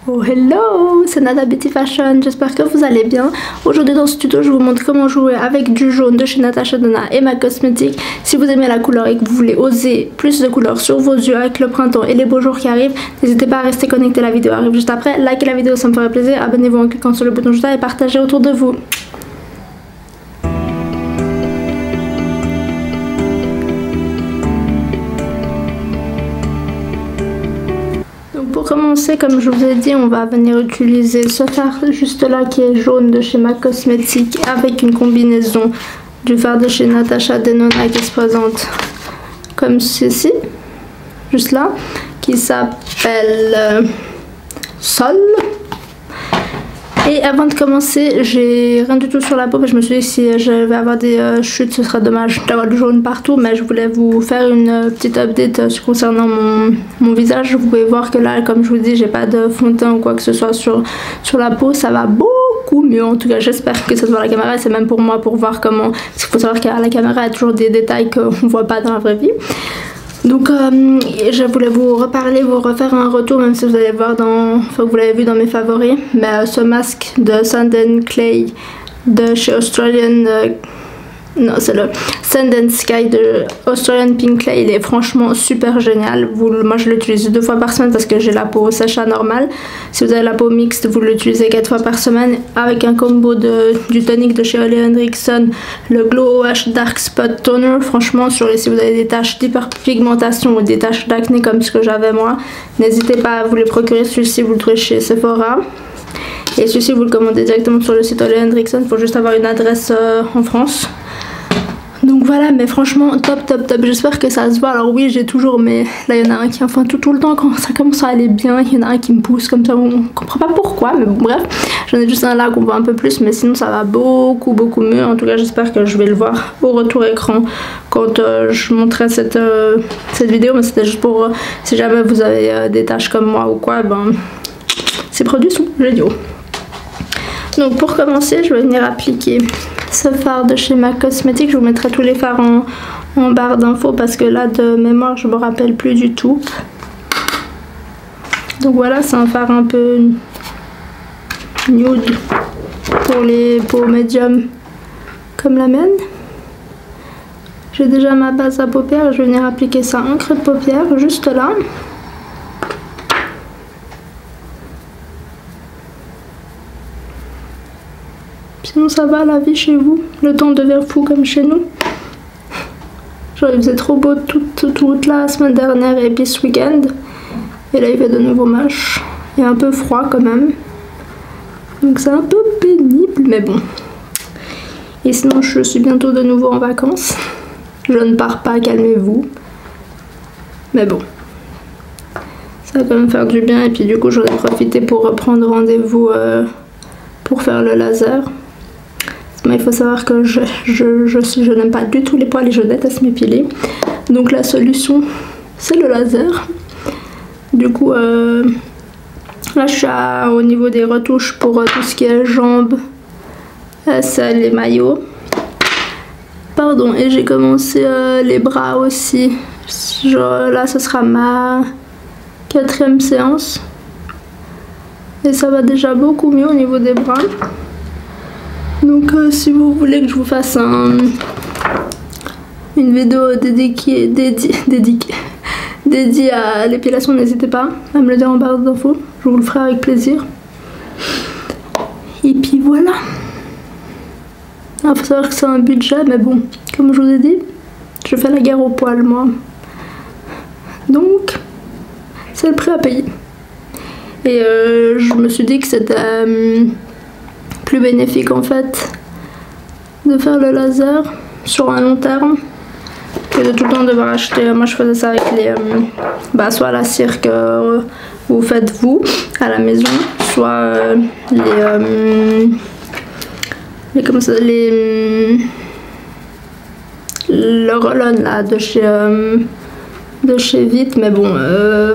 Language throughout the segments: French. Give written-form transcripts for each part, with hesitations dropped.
Oh hello, c'est Nada Beauty Fashion, j'espère que vous allez bien. Aujourd'hui dans ce tuto je vous montre comment jouer avec du jaune de chez Natasha Denona et MAC Cosmetics. Si vous aimez la couleur et que vous voulez oser plus de couleurs sur vos yeux avec le printemps et les beaux jours qui arrivent, n'hésitez pas à rester connecté, la vidéo arrive juste après. Likez la vidéo, ça me ferait plaisir, abonnez-vous en cliquant sur le bouton juste là et partagez autour de vous. Pour commencer, comme je vous ai dit, on va venir utiliser ce fard juste là qui est jaune de chez MAC Cosmetics avec une combinaison du fard de chez Natasha Denona qui se présente comme ceci, juste là, qui s'appelle Sol. Et avant de commencer, j'ai rien du tout sur la peau, mais je me suis dit que si je vais avoir des chutes, ce serait dommage d'avoir du jaune partout. Mais je voulais vous faire une petite update concernant mon visage. Vous pouvez voir que là, comme je vous dis, j'ai pas de fond de teint ou quoi que ce soit sur la peau. Ça va beaucoup mieux, en tout cas j'espère que ça se voit à la caméra. C'est même pour moi, pour voir comment... Parce qu'il faut savoir qu'à la caméra, il y a toujours des détails qu'on voit pas dans la vraie vie. Donc je voulais vous reparler, vous refaire un retour, même si vous allez voir enfin vous l'avez vu dans mes favoris, mais ce masque de Sand and Clay de chez Australian, non c'est le Sand and Sky de Australian Pink Clay, il est franchement super génial. Moi je l'utilise 2 fois par semaine parce que j'ai la peau sèche anormale. Si vous avez la peau mixte, vous l'utilisez 4 fois par semaine avec un combo du tonique de chez Ole Henriksen, le Glow Wash Dark Spot Toner. Franchement si vous avez des taches d'hyperpigmentation ou des taches d'acné comme ce que j'avais moi, n'hésitez pas à vous les procurer. Celui-ci vous le trouvez chez Sephora. Et celui-ci vous le commandez directement sur le site Ole Henriksen, il faut juste avoir une adresse en France. Donc voilà, mais franchement top top top, j'espère que ça se voit. Alors oui, j'ai toujours, mais là il y en a un qui, enfin tout le temps quand ça commence à aller bien, il y en a un qui me pousse comme ça, on comprend pas pourquoi, mais bon bref, j'en ai juste un là qu'on voit un peu plus, mais sinon ça va beaucoup mieux. En tout cas j'espère que je vais le voir au retour écran quand je montrerai cette vidéo, mais c'était juste pour si jamais vous avez des tâches comme moi ou quoi, ben ces produits sont géniaux. Donc pour commencer, je vais venir appliquer ce fard de chez MAC Cosmetics. Je vous mettrai tous les fards en barre d'infos parce que là de mémoire je me rappelle plus du tout. Donc voilà, c'est un fard un peu nude pour les peaux médium comme la mienne. J'ai déjà ma base à paupières, je vais venir appliquer ça en creux de paupière juste là. Sinon ça va la vie chez vous, le temps devient fou comme chez nous. Genre il faisait trop beau toute la semaine dernière et puis ce week-end. Et là il fait de nouveau moche et un peu froid quand même. Donc c'est un peu pénible mais bon. Et sinon je suis bientôt de nouveau en vacances. Je ne pars pas, calmez-vous. Mais bon. Ça va quand même faire du bien et puis du coup j'en ai profité pour reprendre rendez-vous pour faire le laser. Mais il faut savoir que je n'aime pas du tout les poils et je déteste m'épiler. Donc la solution, c'est le laser. Du coup, là je suis au niveau des retouches pour tout ce qui est jambes, c'est les maillots. Pardon, et j'ai commencé les bras aussi. Genre, là, ce sera ma 4e séance. Et ça va déjà beaucoup mieux au niveau des bras. Donc si vous voulez que je vous fasse une vidéo dédiée à l'épilation, n'hésitez pas à me le dire en barre d'infos, je vous le ferai avec plaisir. Et puis voilà. Il faut savoir que c'est un budget, mais bon, comme je vous ai dit, je fais la guerre aux poils moi. Donc, c'est le prix à payer. Et je me suis dit que c'était plus bénéfique en fait de faire le laser sur un long terme que de tout le temps devoir acheter. Moi je faisais ça avec les soit la cire que vous faites vous à la maison, soit le roll-on là de chez Vite, mais bon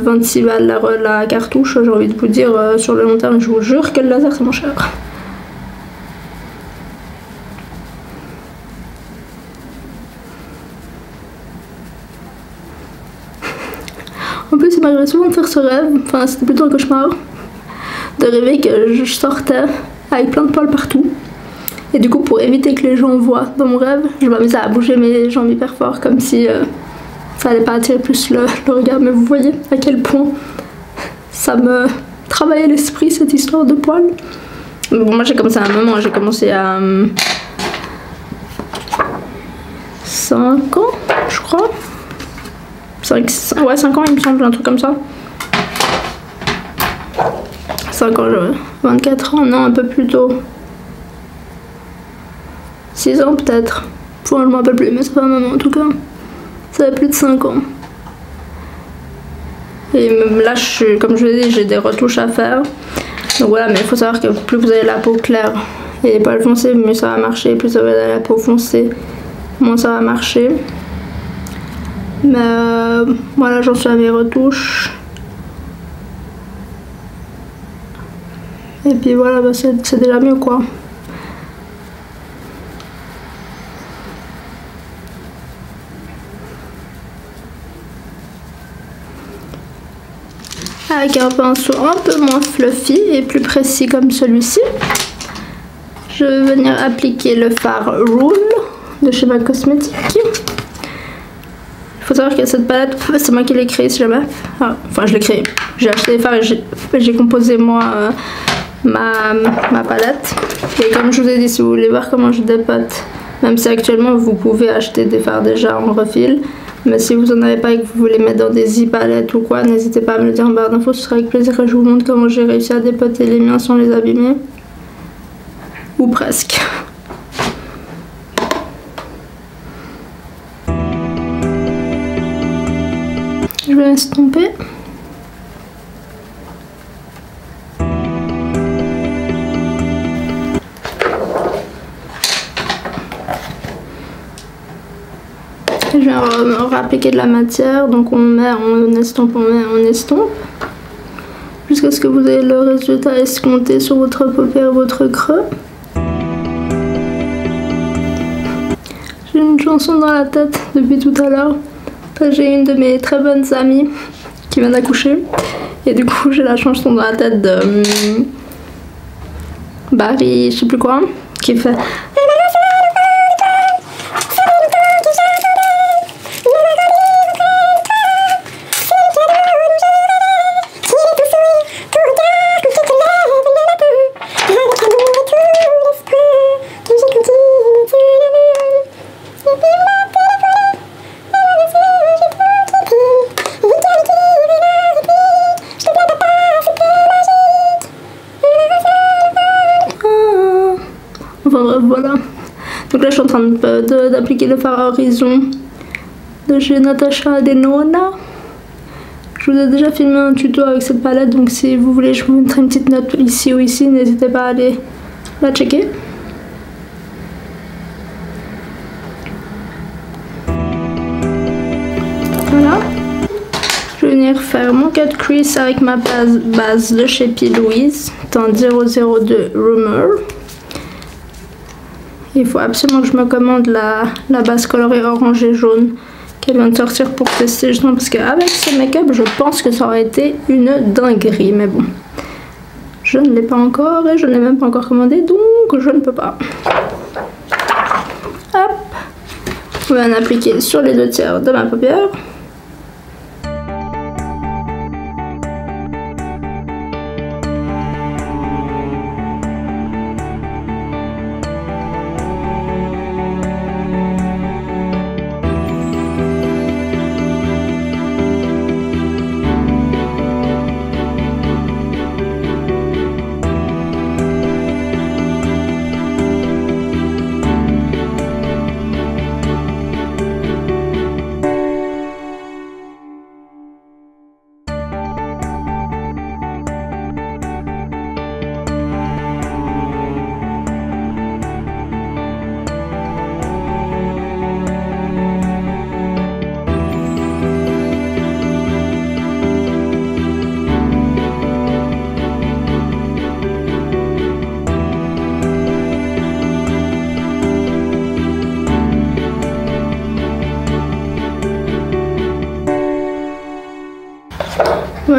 26 balles la cartouche, j'ai envie de vous dire sur le long terme je vous jure que le laser c'est moins cher. En plus, il m'arrivait souvent de faire ce rêve, enfin c'était plutôt un cauchemar. de rêver que je sortais avec plein de poils partout. Et du coup, pour éviter que les gens voient dans mon rêve, je m'amusais à bouger mes jambes hyper fort, comme si ça allait pas attirer plus le regard. Mais vous voyez à quel point ça me travaillait l'esprit, cette histoire de poils. Bon, moi j'ai commencé à un moment, j'ai commencé à 5 ans, je crois. 5 ans, il me semble, un truc comme ça. 5 ans, 24 ans, non, un peu plus tôt. 6 ans peut-être. Enfin, je m'en rappelle plus, mais ça fait un moment en tout cas. Ça fait plus de 5 ans. Et même là, comme je vous ai dit, j'ai des retouches à faire. Donc voilà, mais il faut savoir que plus vous avez la peau claire et les poils foncés, mieux ça va marcher. Plus vous avez la peau foncée, moins ça va marcher. Mais voilà, j'en suis à mes retouches. Et puis voilà, bah, c'est déjà mieux quoi. Avec un pinceau un peu moins fluffy et plus précis comme celui-ci, je vais venir appliquer le fard Rule de chez MAC Cosmetics. Il faut savoir que cette palette, c'est moi qui l'ai créée si jamais. Enfin, je l'ai créée. J'ai acheté des fards et j'ai composé moi ma palette. Et comme je vous ai dit, si vous voulez voir comment je dépote, même si actuellement vous pouvez acheter des fards déjà en refil, mais si vous en avez pas et que vous voulez mettre dans des e-palettes ou quoi, n'hésitez pas à me le dire en barre d'infos, ce sera avec plaisir que je vous montre comment j'ai réussi à dépoter les miens sans les abîmer. Ou presque. Je vais estomper. Je viens réappliquer de la matière, donc on met, on estompe, jusqu'à ce que vous ayez le résultat escompté sur votre paupière et votre creux. J'ai une chanson dans la tête depuis tout à l'heure. J'ai une de mes très bonnes amies qui vient d'accoucher et du coup j'ai la chanson dans la tête de Barry, je sais plus quoi, qui fait voilà. Donc là je suis en train d'appliquer le fard Horizon de chez Natasha Denona. Je vous ai déjà filmé un tuto avec cette palette, donc si vous voulez je vous mettrai une petite note ici ou ici, n'hésitez pas à aller la checker. Voilà. Je vais venir faire mon cut crease avec ma base de chez P. Louise, dans 002 Rumor. Il faut absolument que je me commande la base colorée orange et jaune qu'elle vient de sortir pour tester, justement parce qu'avec ce make-up je pense que ça aurait été une dinguerie, mais bon, je ne l'ai pas encore et je ne l'ai même pas encore commandé, donc je ne peux pas. Hop, on va en appliquer sur les 2/3 de ma paupière.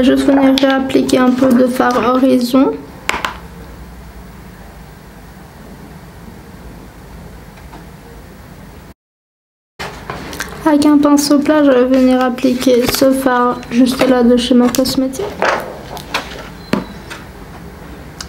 vais juste venir réappliquer un peu de fard horizon. Avec un pinceau plat, je vais venir appliquer ce fard juste là de chez MAC Cosmetics.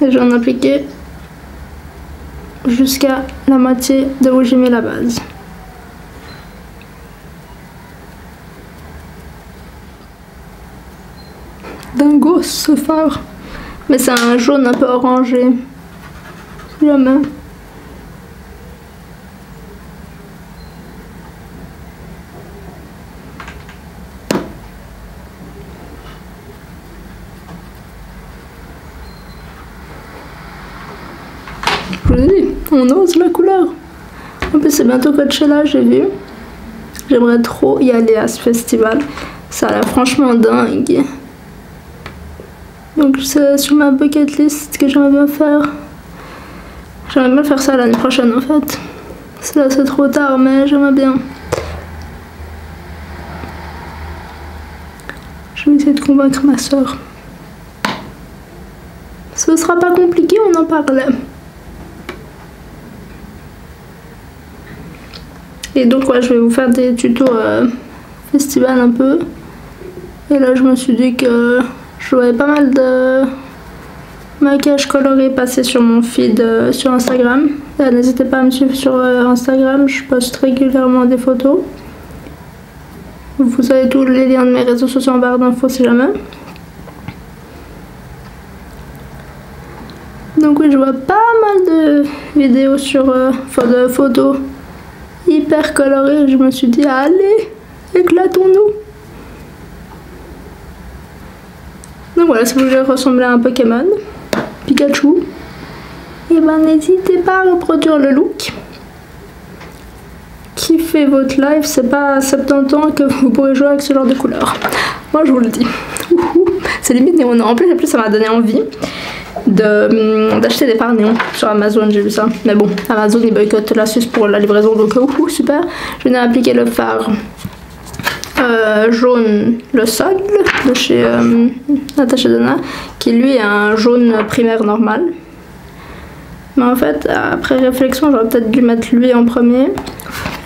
Et je vais en appliquer jusqu'à la moitié de où j'ai mis la base. Dingo ce fard. Mais c'est un jaune un peu orangé. Jamais. Je vous ai dit, on ose la couleur. En plus c'est bientôt Coachella, j'ai vu. J'aimerais trop y aller à ce festival. Ça a l'air franchement dingue. Donc c'est sur ma bucket list que j'aimerais bien faire. J'aimerais bien faire ça l'année prochaine en fait. Là c'est trop tard mais j'aimerais bien. Je vais essayer de convaincre ma soeur. Ce sera pas compliqué, on en parlait. Et donc ouais, je vais vous faire des tutos festival un peu. Et là je me suis dit que je voyais pas mal de maquillage coloré passer sur mon feed sur Instagram. N'hésitez pas à me suivre sur Instagram, je poste régulièrement des photos. Vous avez tous les liens de mes réseaux sociaux en barre d'infos si jamais. Donc oui, je vois pas mal de vidéos sur de photos hyper colorées. Je me suis dit allez, éclatons-nous. Donc voilà, si vous voulez ressembler à un Pokémon, Pikachu, et ben n'hésitez pas à reproduire le look. Kiffez votre live, c'est pas à 70 ans que vous pourrez jouer avec ce genre de couleur. Moi je vous le dis. C'est limite néon. En plus ça m'a donné envie d'acheter des fards néons sur Amazon, j'ai vu ça. Mais bon, Amazon ils boycottent la Suisse pour la livraison, donc super. Je viens appliquer le fard jaune, le sol de chez Natasha Denona, qui lui est un jaune primaire normal. Mais en fait, après réflexion, j'aurais peut-être dû mettre lui en premier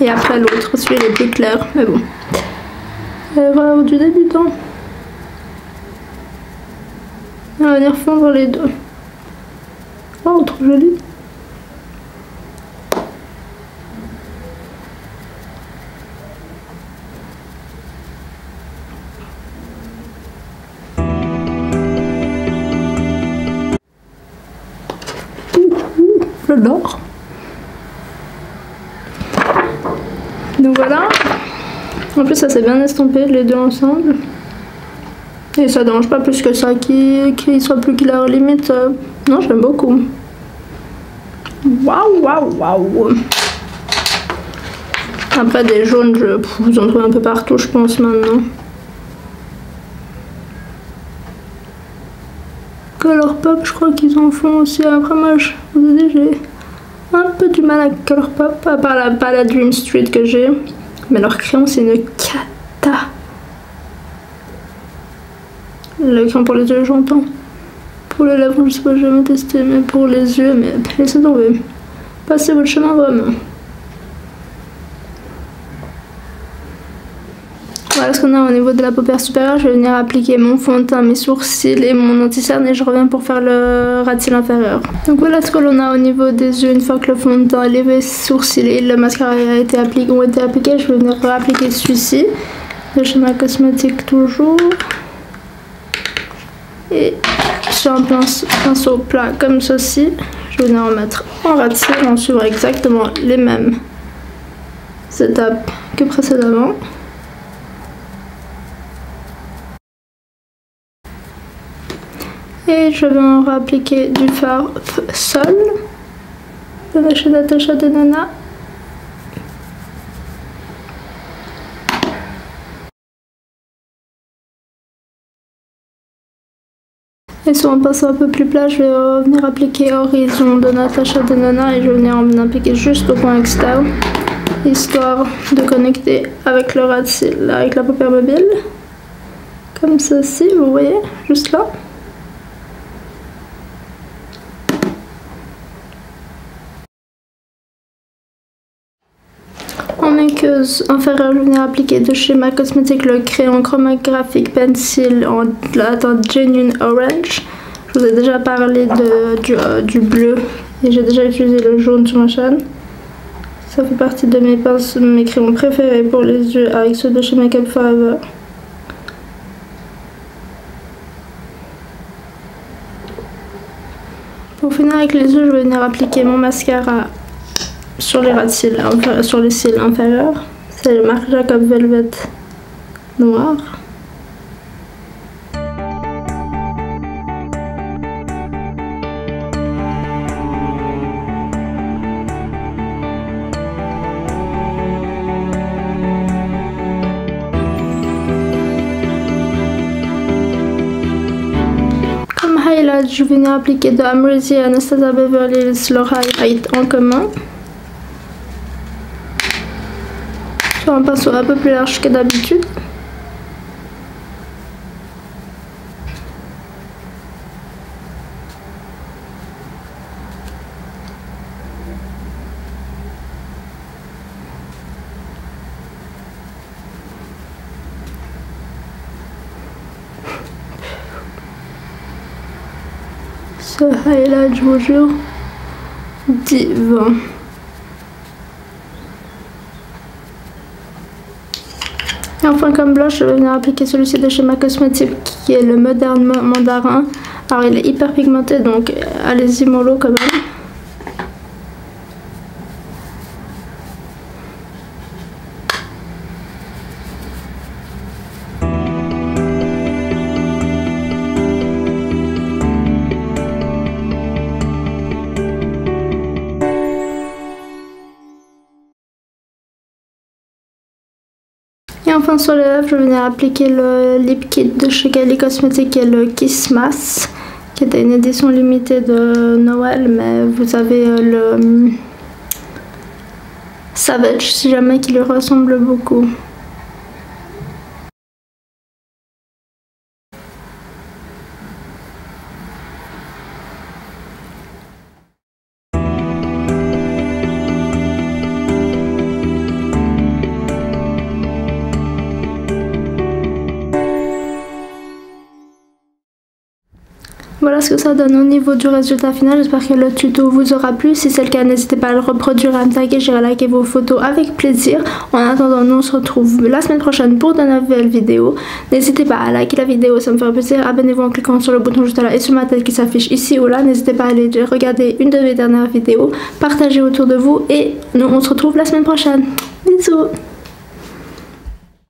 et après l'autre, celui-là est plus clair. Mais bon, erreur du débutant. On va venir fondre les deux. Oh, trop joli. J'adore. Donc voilà. En plus ça s'est bien estampé les deux ensemble. Et ça dérange pas plus que ça qu'il soit plus clair. Limite, non, j'aime beaucoup. Waouh, waouh, waouh. Après des jaunes, vous en trouvez un peu partout je pense maintenant. Colourpop, je crois qu'ils en font aussi. Après moi, je vous ai dit, j'ai un peu du mal avec Colourpop, à part la palette Dream Street que j'ai. Mais leur crayon, c'est une cata. Le crayon pour les yeux, j'entends. Pour les lèvres, je sais pas, j'ai jamais testé, mais pour les yeux, mais laissez tomber. Passez votre chemin vraiment. Voilà ce qu'on a au niveau de la paupière supérieure. Je vais venir appliquer mon fond de teint, mes sourcils et mon anti-cerne et je reviens pour faire le ras de cils inférieur. Donc voilà ce que l'on a au niveau des yeux une fois que le fond de teint, les sourcils et le mascara ont été appliqués. Je vais venir réappliquer celui-ci de chez MAC Cosmetics toujours. Et sur un pinceau plat comme ceci, je vais venir en mettre en ras de cils en suivant exactement les mêmes étapes que précédemment. Et je vais en réappliquer du fard sol de chez Natasha Denona. Et sur un pinceau un peu plus plat, je vais venir appliquer Horizon de Natasha Denona et je vais venir en appliquer juste au point externe, histoire de connecter avec le ras de cils, avec la paupière mobile. comme ceci, vous voyez, juste là. En muqueuse inférieure, je venais appliquer de chez MAC Cosmetics le crayon chromographique pencil en la teinte Genuine Orange. Je vous ai déjà parlé du bleu et j'ai déjà utilisé le jaune sur ma chaîne. Ça fait partie de mes crayons préférés pour les yeux avec ceux de chez Make Up For Ever. Pour finir avec les yeux, je vais venir appliquer mon mascara sur les ras de cils, sur les cils inférieurs. C'est le Marc Jacob Velvet noir. Comme highlight, je vais venir appliquer de Amrezy et Anastasia Beverly Hills leur highlight en commun. Sur un pinceau un peu plus large que d'habitude. Ce highlight, je vous jure, divin. Et enfin comme blush, je vais venir appliquer celui-ci de chez MAC Cosmetics qui est le Modern Mandarin. Alors il est hyper pigmenté, donc allez-y mollo quand même. Et enfin sur les lèvres, je vais venir appliquer le lip kit de chez Kylie Cosmetics qui est le Kiss Mass, qui était une édition limitée de Noël, mais vous avez le Savage si jamais qui lui ressemble beaucoup. Voilà ce que ça donne au niveau du résultat final. J'espère que le tuto vous aura plu. Si c'est le cas, n'hésitez pas à le reproduire, à me taguer, j'irai liker vos photos avec plaisir. En attendant, nous on se retrouve la semaine prochaine pour de nouvelles vidéos. N'hésitez pas à liker la vidéo, ça me ferait plaisir. Abonnez-vous en cliquant sur le bouton juste là et sur ma tête qui s'affiche ici ou là. N'hésitez pas à aller regarder une de mes dernières vidéos, partagez autour de vous et nous on se retrouve la semaine prochaine. Bisous.